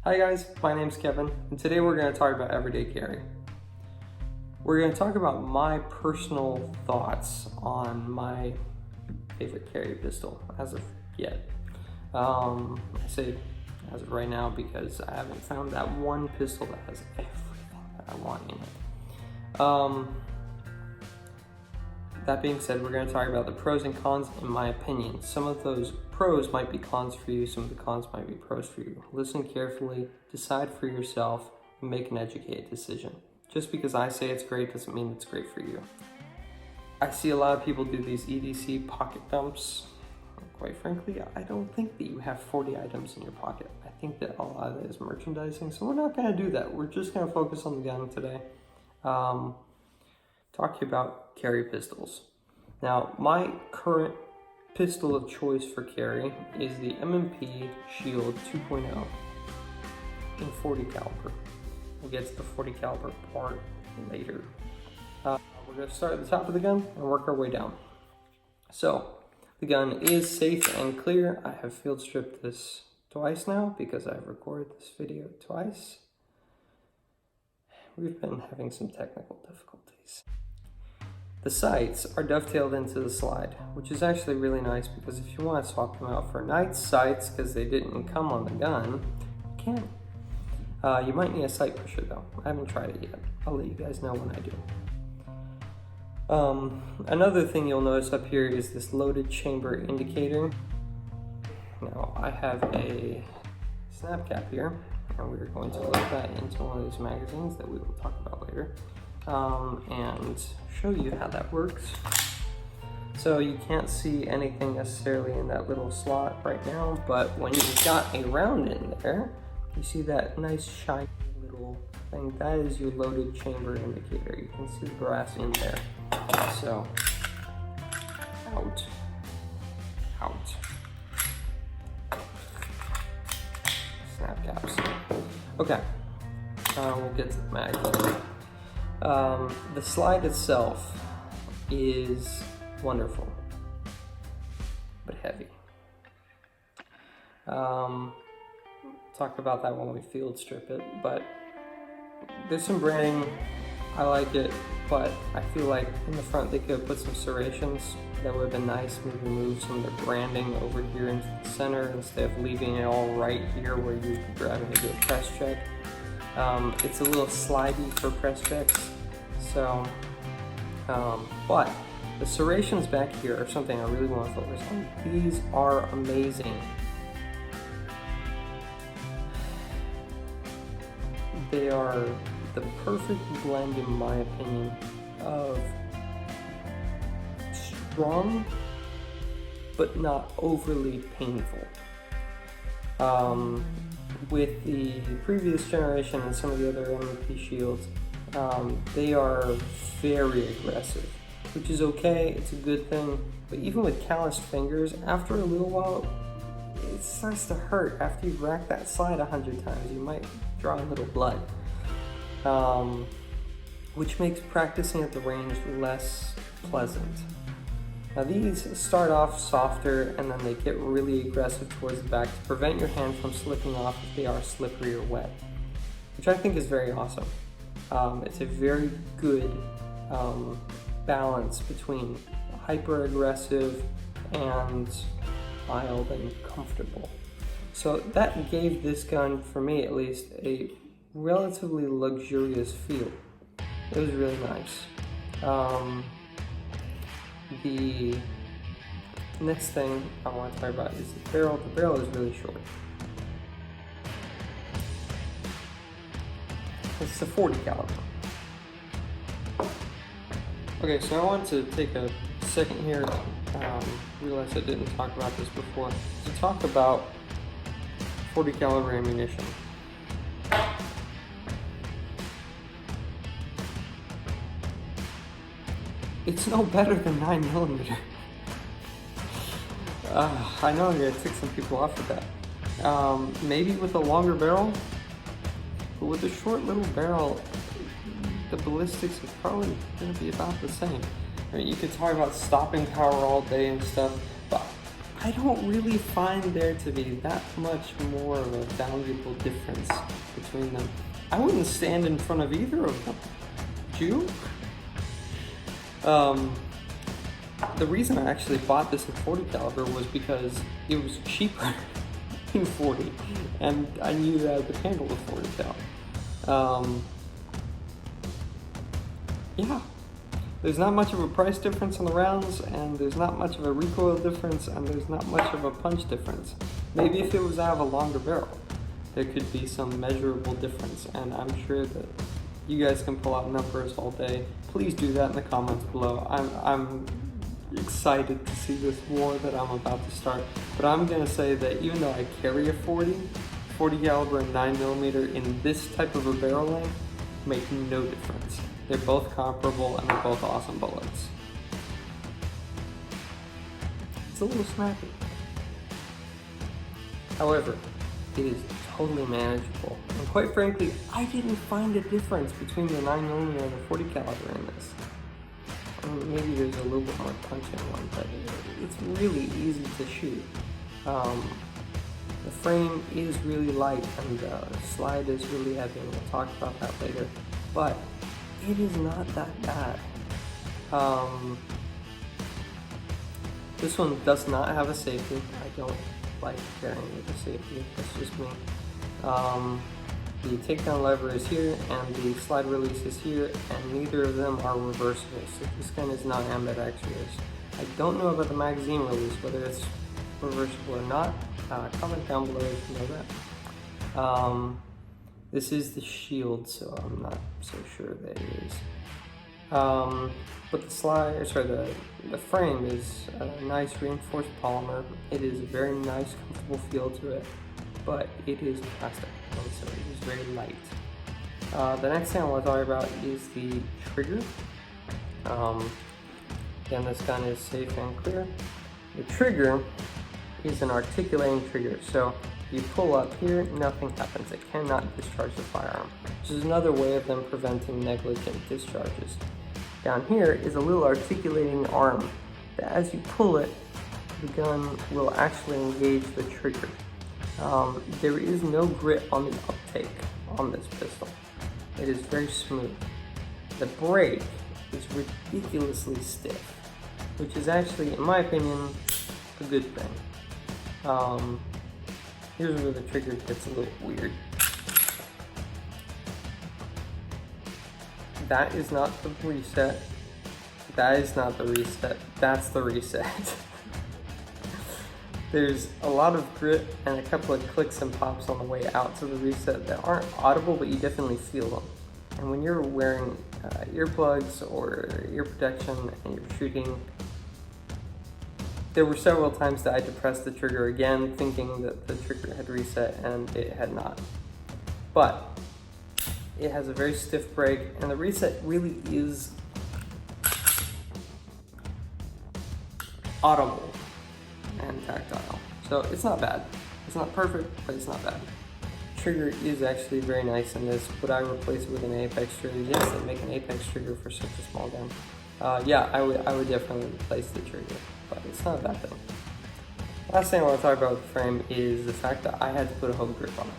Hi guys, my name's Kevin, and today we're going to talk about everyday carry. We're going to talk about my personal thoughts on my favorite carry pistol as of yet. I say as of right now because I haven't found that one pistol that has everything that I want in it. That being said, we're going to talk about the pros and cons in my opinion. Some of those pros might be cons for you, some of the cons might be pros for you. Listen carefully, decide for yourself, and make an educated decision. Just because I say it's great doesn't mean it's great for you. I see a lot of people do these EDC pocket dumps. Quite frankly, I don't think that you have 40 items in your pocket. I think that a lot of it is merchandising, so we're not going to do that. We're just going to focus on the gun today. Talk to you about carry pistols. Now, my current pistol of choice for carry is the M&P Shield 2.0 in 40 caliber. We'll get to the 40 caliber part later. We're going to start at the top of the gun and work our way down. So, the gun is safe and clear. I have field stripped this twice now because I've recorded this video twice. We've been having some technical difficulties. The sights are dovetailed into the slide, which is actually really nice because if you want to swap them out for night sights because they didn't come on the gun, you can. You might need a sight pusher though. I haven't tried it yet. I'll let you guys know when I do. Another thing you'll notice up here is this loaded chamber indicator. Now I have a snap cap here, and we're going to load that into one of these magazines that we will talk about later. And show you how that works. So you can't see anything necessarily in that little slot right now, but when you've got a round in there, you see that nice shiny little thing. That is your loaded chamber indicator. You can see the brass in there. So, out. Snap caps. Okay, we'll get to the mag. The slide itself is wonderful, but heavy. Talk about that when we field strip it, but there's some branding. I like it, but I feel like in the front they could have put some serrations. That would have been nice. Maybe move some of the branding over here into the center instead of leaving it all right here where you'd be grabbing to do a press check. It's a little slidey for press checks, so, but the serrations back here are something I really want to focus on. These are amazing. They are the perfect blend, in my opinion, of strong but not overly painful. With the previous generation and some of the other M&P shields, they are very aggressive, which is okay, it's a good thing, but even with calloused fingers, after a little while, it starts to hurt. After you've racked that slide 100 times, you might draw a little blood, which makes practicing at the range less pleasant. Now these start off softer and then they get really aggressive towards the back to prevent your hand from slipping off if they are slippery or wet, which I think is very awesome. It's a very good balance between hyper aggressive and mild and comfortable. So that gave this gun, for me at least, a relatively luxurious feel. It was really nice. The next thing I want to talk about is the barrel. The barrel is really short. It's a 40 caliber. Okay, so I want to take a second here, realize I didn't talk about this before, to talk about 40 caliber ammunition. It's no better than 9mm. I know I'm gonna tick some people off with that. Maybe with a longer barrel, but with a short little barrel, the ballistics is probably gonna be about the same. I mean, you could talk about stopping power all day and stuff, but I I don't really find there to be that much more of a valuable difference between them. I wouldn't stand in front of either of them. Would you? The reason I actually bought this in 40 caliber was because it was cheaper in 40, and I knew that I could handle the 40 cal. Yeah, there's not much of a price difference on the rounds, and there's not much of a recoil difference, and there's not much of a punch difference. Maybe if it was out of a longer barrel, there could be some measurable difference, and I'm sure that you guys can pull out numbers all day. Please do that in the comments below. I'm excited to see this war that I'm about to start, but I'm gonna say that even though I carry a 40 caliber and 9mm in this type of a barrel length, make no difference. They're both comparable and they're both awesome bullets. It's a little snappy. However, it is totally manageable. And quite frankly, I didn't find a difference between the 9mm and the 40 caliber in this. I mean, maybe there's a little bit more punch in one, but it's really easy to shoot. The frame is really light and the slide is really heavy, and we'll talk about that later. But it is not that bad. This one does not have a safety. I don't like carrying with a safety, that's just me. The takedown lever is here and the slide release is here, and neither of them are reversible, so this gun is not ambidextrous. I don't know about the magazine release, whether it's reversible or not. Comment down below if you know that. This is the Shield, so I'm not so sure that it is. But the frame is a nice reinforced polymer. It is a very nice, comfortable feel to it, but it is plastic, and so it is very light. The next thing I want to talk about is the trigger. Again, this gun is safe and clear. The trigger is an articulating trigger, so you pull up here, nothing happens. It cannot discharge the firearm, which is another way of them preventing negligent discharges. Down here is a little articulating arm that as you pull it, the gun will actually engage the trigger. There is no grip on the uptake on this pistol. It is very smooth. The break is ridiculously stiff, which is actually, in my opinion, a good thing. Here's where the trigger gets a little weird. That is not the reset. That is not the reset. That's the reset. There's a lot of grip and a couple of clicks and pops on the way out to the reset that aren't audible, but you definitely feel them. And when you're wearing earplugs or ear protection and you're shooting, there were several times that I depressed the trigger again, thinking that the trigger had reset, and it had not. But it has a very stiff break, and the reset really is audible and tactile. So it's not bad. It's not perfect, but it's not bad. Trigger is actually very nice in this. Would I replace it with an Apex trigger? Yes, they make an Apex trigger for such a small gun. Yeah, I would definitely replace the trigger, but it's not a bad thing. Last thing I want to talk about with the frame is the fact that I had to put a home grip on it.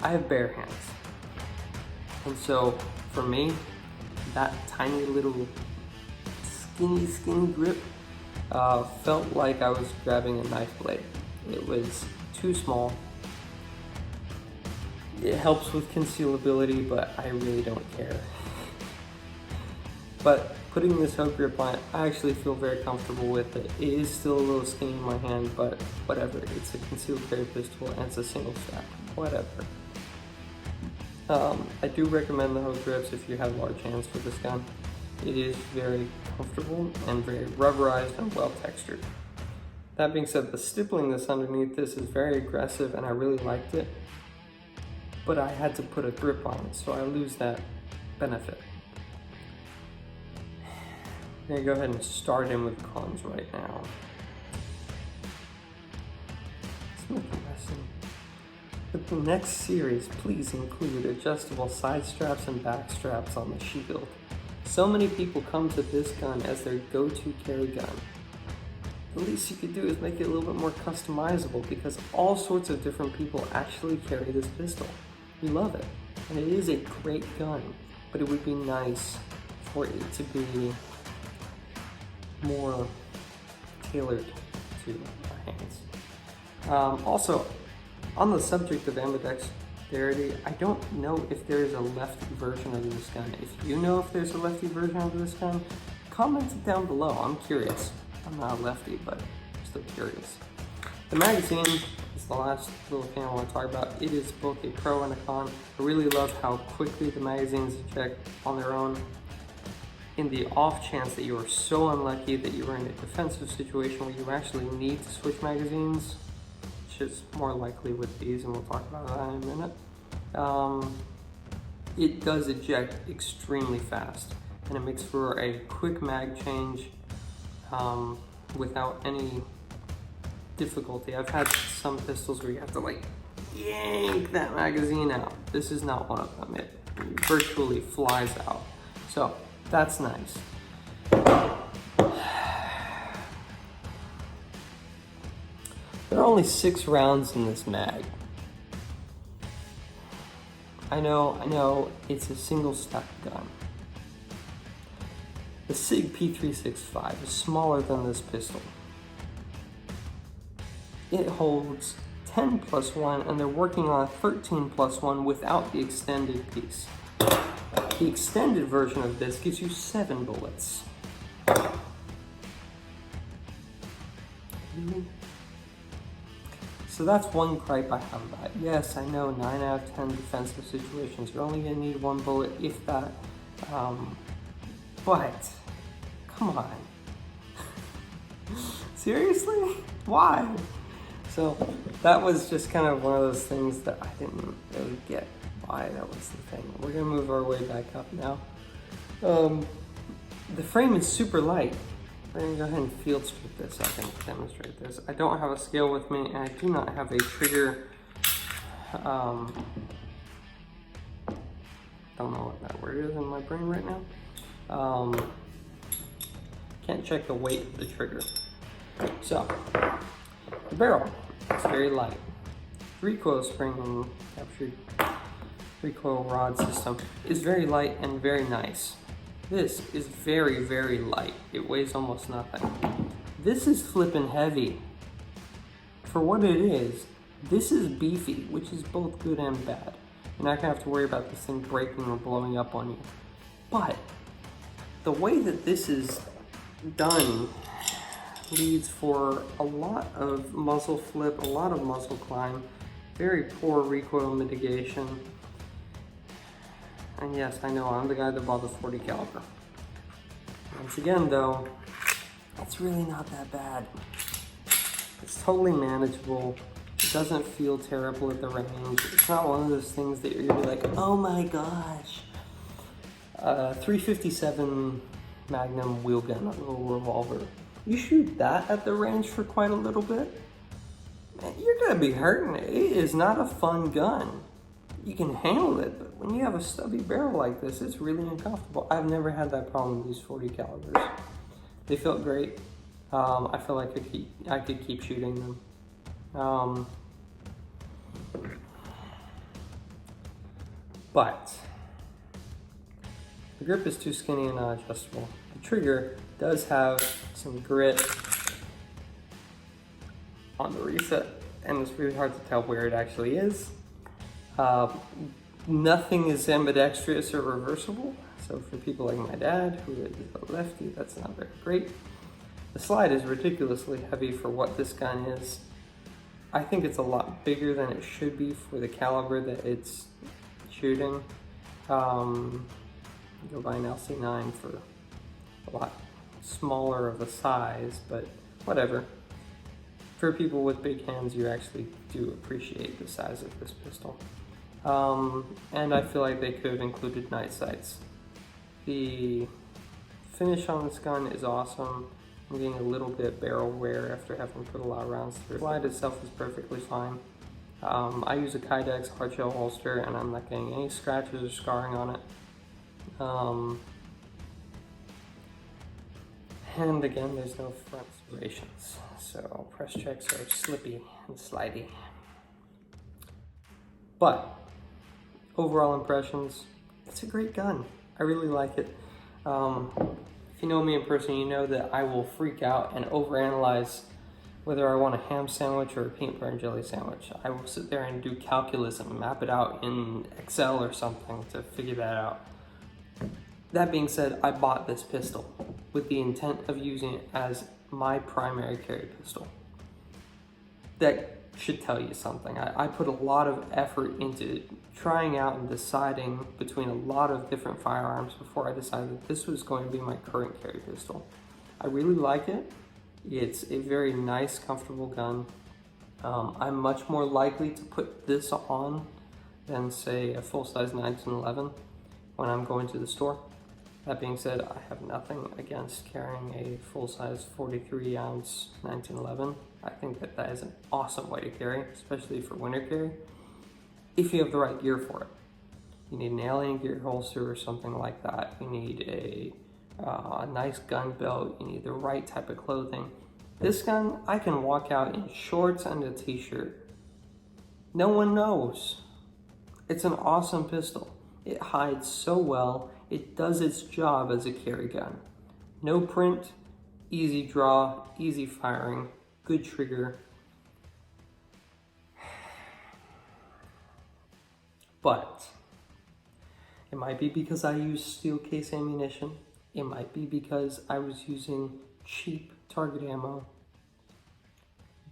I have bare hands, and so for me, that tiny little skinny grip felt like I was grabbing a knife blade. It was too small. It helps with concealability, but I really don't care. But putting this hook grip on it, I actually feel very comfortable with it. It is still a little skinny in my hand, but whatever. It's a concealed carry pistol and it's a single strap, whatever. I do recommend the hook grips if you have large hands for this gun. It is very comfortable and very rubberized and well textured. That being said, the stippling that's underneath this is very aggressive and I really liked it, but I had to put a grip on it, so I lose that benefit. I'm gonna go ahead and start in with cons right now. Let's make a lesson. With the next series, please include adjustable side straps and back straps on the Shield. so many people come to this gun as their go-to carry gun. The least you could do is make it a little bit more customizable, because all sorts of different people actually carry this pistol. We love it, and it is a great gun, but it would be nice for it to be more tailored to our hands. Also, on the subject of ambidexterity, I don't know if there is a lefty version of this gun. If you know if there's a lefty version of this gun, comment it down below. I'm curious. I'm not a lefty, but I'm still curious. The magazine is the last little thing I want to talk about. It is both a pro and a con. I really love how quickly the magazines eject on their own. In the off chance that you are so unlucky that you are in a defensive situation where you actually need to switch magazines, which is more likely with these, and we'll talk about that in a minute, it does eject extremely fast, and it makes for a quick mag change without any difficulty. I've had some pistols where you have to like yank that magazine out. This is not one of them. It virtually flies out. So that's nice. There are only 6 rounds in this mag. I know, it's a single stack gun. The SIG P365 is smaller than this pistol. It holds 10 plus 1, and they're working on a 13 plus 1 without the extended piece. The extended version of this gives you 7 bullets. So that's one gripe I have about it. Yes, I know 9 out of 10 defensive situations, you're only gonna need 1 bullet, if that. But, come on. Seriously? Why? So, that was just kind of one of those things that I didn't really get why that was the thing. We're gonna move our way back up now. The frame is super light. We're gonna go ahead and field strip this. I can demonstrate this. I don't have a scale with me, and I do not have a trigger. Don't know what that word is in my brain right now. Can't check the weight of the trigger. So, the barrel is very light. Recoil spring and captured recoil rod system is very light and very nice. This is very, very light. It weighs almost nothing. This is flippin' heavy. For what it is, this is beefy, which is both good and bad. You're not gonna have to worry about this thing breaking or blowing up on you. But the way that this is done leads for a lot of muzzle flip, a lot of muzzle climb, very poor recoil mitigation. And yes, I know, I'm the guy that bought the 40 caliber. Once again though, it's really not that bad. It's totally manageable. It doesn't feel terrible at the range. It's not one of those things that you're gonna be like, oh my gosh. 357 Magnum wheel gun, a little revolver. You shoot that at the range for quite a little bit, man, you're gonna be hurting. It is not a fun gun. You can handle it, but when you have a stubby barrel like this, it's really uncomfortable. I've never had that problem with these 40 calibers. They felt great. I feel like I could keep shooting them. But the grip is too skinny and not adjustable. The trigger does have some grit on the reset, and it's really hard to tell where it actually is. Nothing is ambidextrous or reversible, so for people like my dad, who is a lefty, that's not very great. The slide is ridiculously heavy for what this gun is. I think it's a lot bigger than it should be for the caliber that it's shooting. Go buy an LC9 for a lot smaller of a size, but whatever. For people with big hands, you actually do appreciate the size of this pistol. And I feel like they could have included night sights. The finish on this gun is awesome. I'm getting a little bit barrel wear after having put a lot of rounds through. The slide itself is perfectly fine. I use a Kydex hardshell holster, and I'm not getting any scratches or scarring on it. And again, there's no front serrations, so press checks are slippy and slidey. But overall impressions, it's a great gun. I really like it. If you know me in person, you know that I will freak out and overanalyze whether I want a ham sandwich or a peanut butter and jelly sandwich. I will sit there and do calculus and map it out in Excel or something to figure that out. That being said, I bought this pistol with the intent of using it as my primary carry pistol. That should tell you something. I put a lot of effort into trying out and deciding between a lot of different firearms before I decided that this was going to be my current carry pistol. I really like it. It's a very nice, comfortable gun. I'm much more likely to put this on than, say, a full-size 1911 when I'm going to the store. That being said, I have nothing against carrying a full-size 43-ounce 1911. I think that that is an awesome way to carry, especially for winter carry, if you have the right gear for it. You need an alien gear holster or something like that. You need a nice gun belt. You need the right type of clothing. This gun, I can walk out in shorts and a t-shirt. No one knows. It's an awesome pistol. It hides so well. It does its job as a carry gun. No print, easy draw, easy firing, good trigger. But it might be because I use steel case ammunition. It might be because I was using cheap target ammo.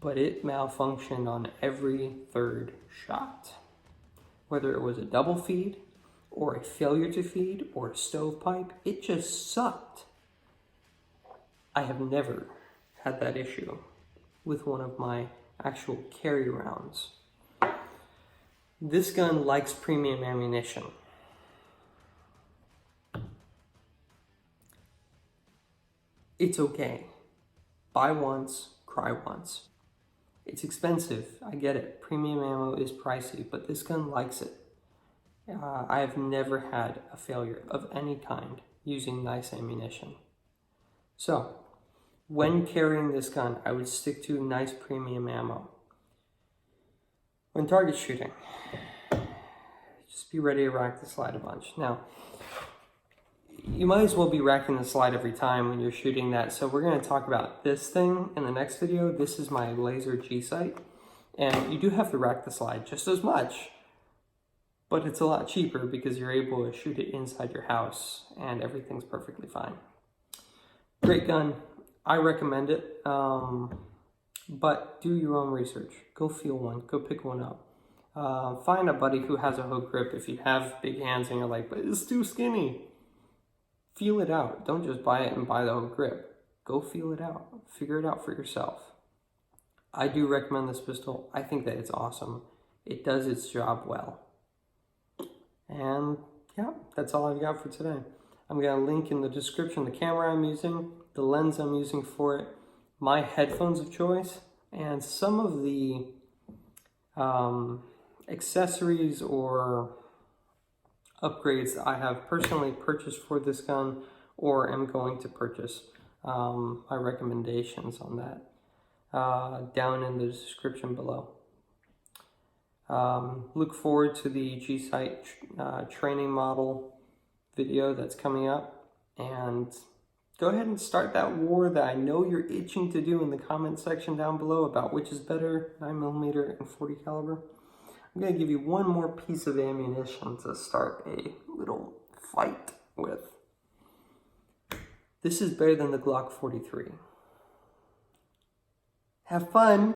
But it malfunctioned on every third shot. Whether it was a double feed, or a failure to feed, or a stovepipe, it just sucked. I have never had that issue with one of my actual carry rounds. This gun likes premium ammunition. It's okay. Buy once, cry once. It's expensive, I get it. Premium ammo is pricey, but this gun likes it. I have never had a failure of any kind using nice ammunition. So, when carrying this gun, I would stick to nice premium ammo. When target shooting, just be ready to rack the slide a bunch. Now, you might as well be racking the slide every time when you're shooting that. So we're going to talk about this thing in the next video. This is my laser G-sight, and you do have to rack the slide just as much, but it's a lot cheaper because you're able to shoot it inside your house and everything's perfectly fine. Great gun. I recommend it, but do your own research. Go feel one. Go pick one up. Find a buddy who has a hook grip if you have big hands and you're like, but it's too skinny. Feel it out. Don't just buy it and buy the hook grip. Go feel it out. Figure it out for yourself. I do recommend this pistol. I think that it's awesome. It does its job well. And yeah, that's all I've got for today. I'm going to link in the description the camera I'm using, the lens I'm using for it, my headphones of choice, and some of the accessories or upgrades that I have personally purchased for this gun or am going to purchase. My recommendations on that down in the description below. Look forward to the G-sight training model video that's coming up, and go ahead and start that war that I know you're itching to do in the comment section down below about which is better, 9mm and 40 caliber. I'm going to give you one more piece of ammunition to start a little fight with. This is better than the Glock 43. Have fun!